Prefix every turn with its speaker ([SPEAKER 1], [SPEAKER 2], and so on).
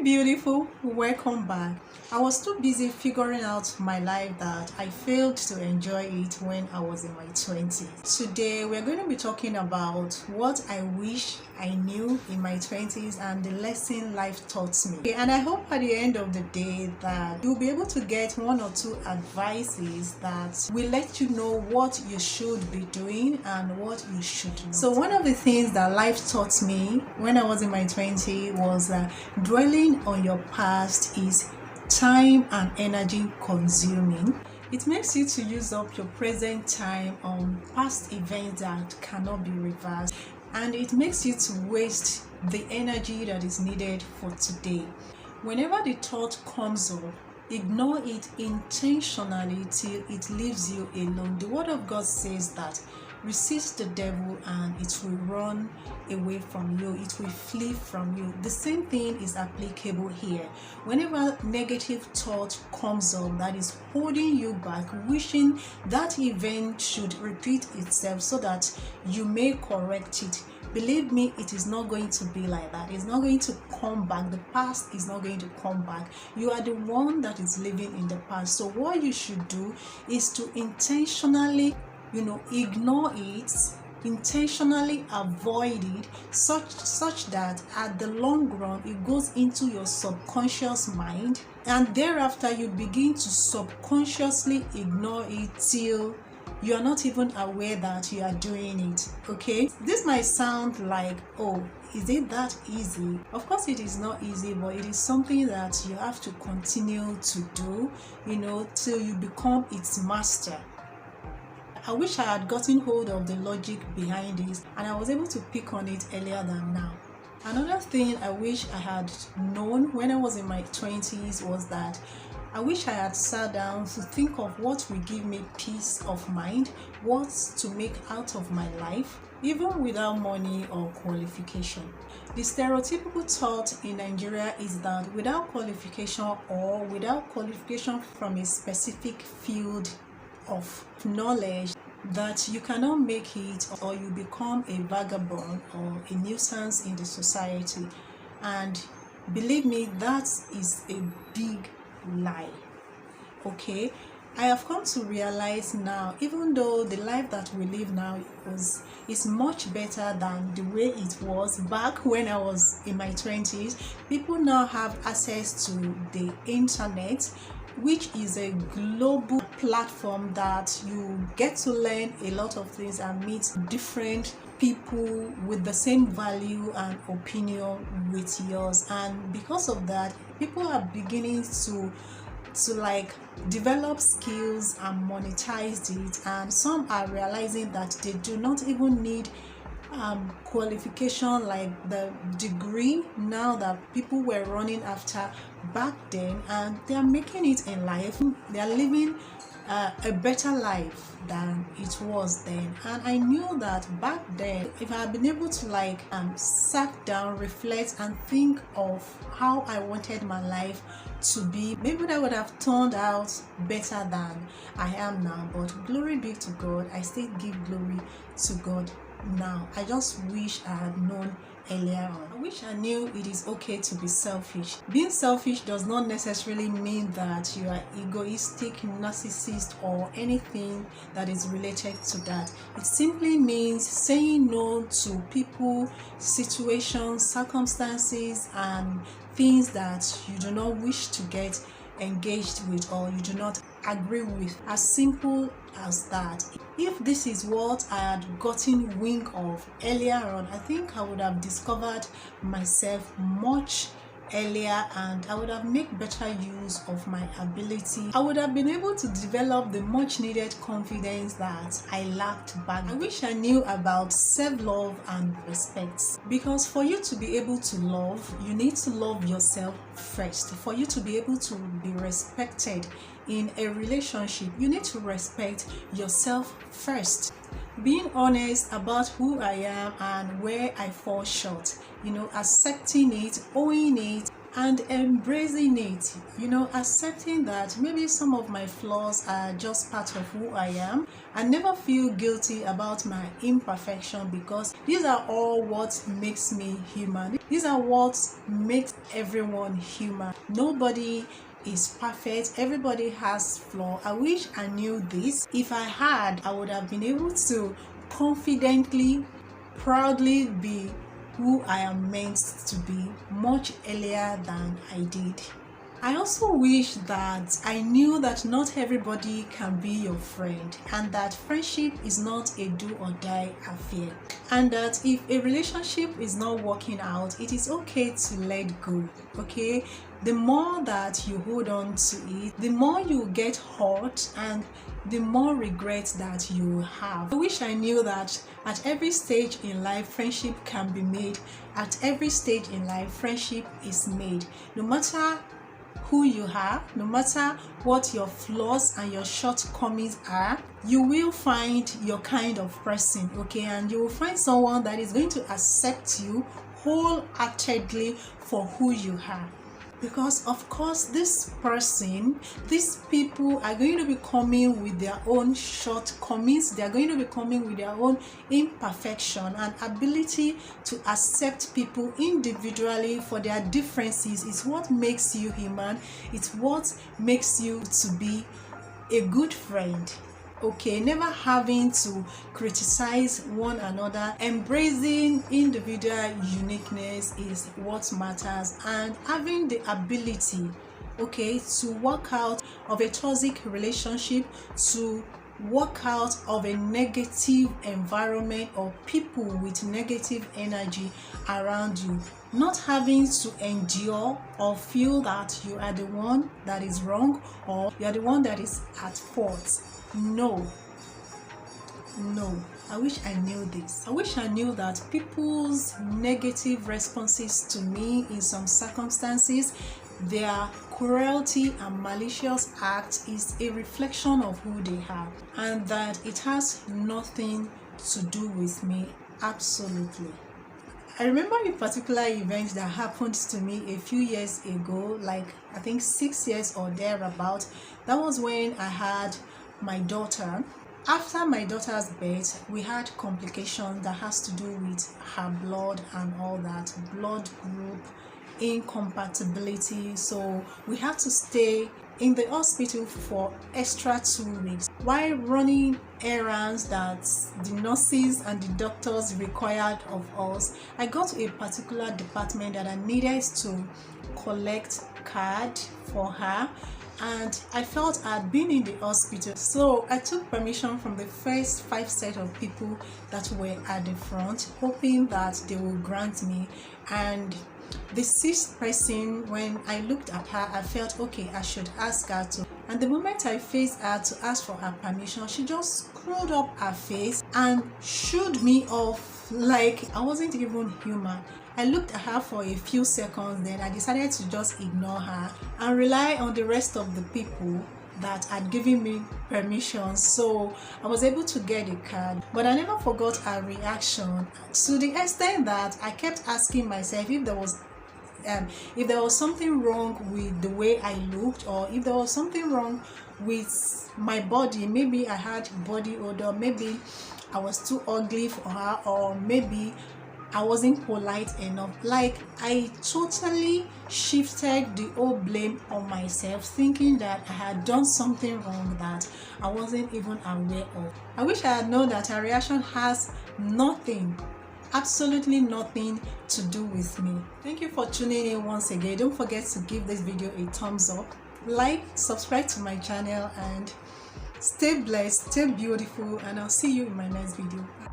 [SPEAKER 1] Hi beautiful, welcome back. I was too busy figuring out my life that I failed to enjoy it when I was in my 20s. Today we're going to be talking about what I wish I knew in my 20s and the lesson life taught me. Okay, and I hope at the end of the day that you'll be able to get one or two advices that will let you know what you should be doing and what you should not. So one of the things that life taught me when I was in my 20s was that dwelling on your past is time and energy consuming. It makes you to use up your present time on past events that cannot be reversed, and it makes you to waste the energy that is needed for today. Whenever the thought comes up, ignore it intentionally till it leaves you alone. The word of God says that resist the devil and it will run away from you, it will flee from you. The same thing is applicable here. Whenever negative thought comes up that is holding you back, wishing that event should repeat itself so that you may correct it, believe me, it is not going to be like that. It's not going to come back. The past is not going to come back. You are the one that is living in the past. So what you should do is to intentionally ignore it, intentionally avoid it, such that at the long run it goes into your subconscious mind, and thereafter you begin to subconsciously ignore it till you are not even aware that you are doing it. Okay, this might sound like, oh, is it that easy? Of course it is not easy, but it is something that you have to continue to do, till you become its master. I wish I had gotten hold of the logic behind this and I was able to pick on it earlier than now. Another thing I wish I had known when I was in my 20s was that I wish I had sat down to think of what will give me peace of mind, what to make out of my life, even without money or qualification. The stereotypical thought in Nigeria is that without qualification or without qualification from a specific field of knowledge, that you cannot make it, or you become a vagabond or a nuisance in the society. And believe me, that is a big lie. Okay, I have come to realize now, even though the life that we live now is much better than the way it was back when I was in my 20s, people now have access to the internet, which is a global platform that you get to learn a lot of things and meet different people with the same value and opinion with yours. And because of that, people are beginning to develop skills and monetize it, and some are realizing that they do not even need qualification like the degree now that people were running after back then, and they are making it in life. They are living a better life than it was then. And I knew that back then, if I had been able to sat down, reflect and think of how I wanted my life to be, maybe that would have turned out better than I am now. But glory be to God, I still give glory to God now. I just wish I had known earlier on. I wish I knew it is okay to be selfish. Being selfish does not necessarily mean that you are egoistic, narcissist, or anything that is related to that. It simply means saying no to people, situations, circumstances, and things that you do not wish to get engaged with or you do not agree with. As simple as that. If this is what I had gotten wind of earlier on, I think I would have discovered myself much earlier and I would have made better use of my ability. I would have been able to develop the much needed confidence that I lacked back. I wish I knew about self-love and respect, because for you to be able to love, you need to love yourself first. For you to be able to be respected in a relationship, you need to respect yourself first. Being honest about who I am and where I fall short, accepting it, owning it, and embracing it, accepting that maybe some of my flaws are just part of who I am, and never feel guilty about my imperfection, because these are all what makes me human. These are what makes everyone human. Nobody is perfect. Everybody has flaw. I wish I knew this. If I had, I would have been able to confidently, proudly be who I am meant to be much earlier than I did. I also wish that I knew that not everybody can be your friend, and that friendship is not a do or die affair, and that if a relationship is not working out, it is okay to let go. Okay, the more that you hold on to it, the more you get hurt and the more regret that you have. I wish I knew that at every stage in life, friendship can be made. At every stage in life, friendship is made. No matter who you are, no matter what your flaws and your shortcomings are, you will find your kind of person, okay? And you will find someone that is going to accept you wholeheartedly for who you are. Because of course these people are going to be coming with their own shortcomings. They are going to be coming with their own imperfection, and ability to accept people individually for their differences is what makes you human. It's what makes you to be a good friend. Okay, never having to criticize one another. Embracing individual uniqueness is what matters, and having the ability, okay, to work out of a toxic relationship, to work out of a negative environment or people with negative energy around you. Not having to endure or feel that you are the one that is wrong or you are the one that is at fault. No, I wish I knew this. I wish I knew that people's negative responses to me in some circumstances, their cruelty and malicious act is a reflection of who they are, and that it has nothing to do with me. Absolutely. I remember a particular event that happened to me a few years ago, like I think 6 years or thereabout. That was when I had my daughter. After my daughter's birth, we had complications that has to do with her blood and all that, blood group incompatibility. So we had to stay in the hospital for extra 2 weeks while running errands that the nurses and the doctors required of us. I got to a particular department that I needed to collect card for her, and I felt I had been in the hospital, so I took permission from the first 5 set of people that were at the front, hoping that they will grant me. And the 6th person, when I looked at her, I felt okay, I should ask her to. And the moment I faced her to ask for her permission, she just screwed up her face and shooed me off like I wasn't even human. I looked at her for a few seconds, then I decided to just ignore her and rely on the rest of the people that had given me permission. So I was able to get a card, but I never forgot her reaction, to the extent that I kept asking myself if there was something wrong with the way I looked, or if there was something wrong with my body. Maybe I had body odor, maybe I was too ugly for her, or maybe I wasn't polite enough. Like, I totally shifted the whole blame on myself, thinking that I had done something wrong that I wasn't even aware of. I wish I had known that her reaction has nothing, absolutely nothing to do with me. Thank you for tuning in once again. Don't forget to give this video a thumbs up, like, subscribe to my channel, and stay blessed, stay beautiful, and I'll see you in my next video. Bye.